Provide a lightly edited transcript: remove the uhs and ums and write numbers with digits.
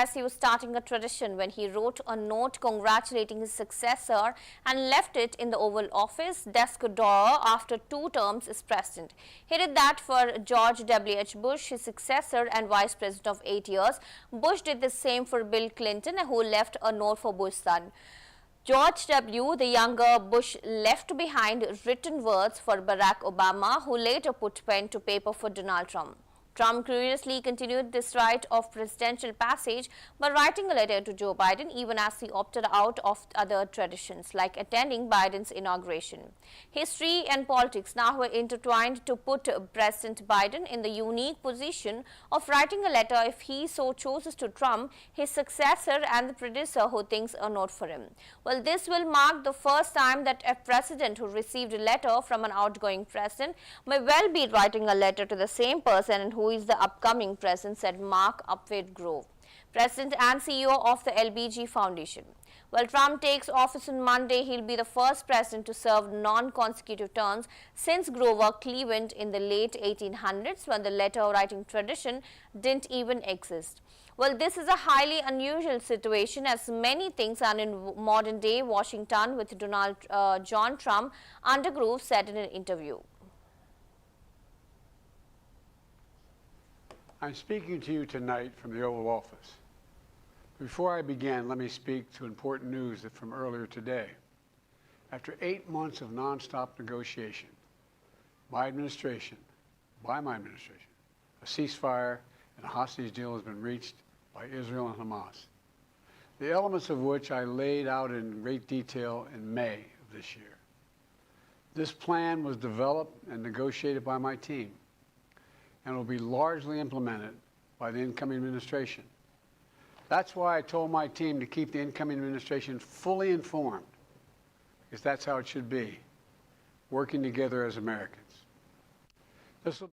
says he was starting a tradition when he wrote a note congratulating his successor and left it in the Oval Office desk drawer after 2 terms as president. He did that for George W.H. Bush, his successor and vice president of 8 years. Bush did the same for Bill Clinton, who left a note for Bush's son. George W., the younger Bush, left behind written words for Barack Obama, who later put pen to paper for Donald Trump. Trump curiously continued this rite of presidential passage by writing a letter to Joe Biden, even as he opted out of other traditions, like attending Biden's inauguration. History and politics now were intertwined to put President Biden in the unique position of writing a letter if he so chooses to Trump, his successor and the producer who thinks a note for him. Well, this will mark the first time that a president who received a letter from an outgoing president may well be writing a letter to the same person and who is the upcoming president, said Mark Upward-Grove, president and CEO of the LBG Foundation. While Trump takes office on Monday, he'll be the first president to serve non-consecutive terms since Grover Cleveland in the late 1800s, when the letter-writing tradition didn't even exist. Well, this is a highly unusual situation, as many things are in modern-day Washington with John Trump, Undergrove said in an interview. I'm speaking to you tonight from the Oval Office. Before I begin, let me speak to important news from earlier today. After 8 months of nonstop negotiation, by my administration, a ceasefire and a hostage deal has been reached by Israel and Hamas, the elements of which I laid out in great detail in May of this year. This plan was developed and negotiated by my team, and will be largely implemented by the incoming administration. That's why I told my team to keep the incoming administration fully informed, because that's how it should be, working together as Americans. This will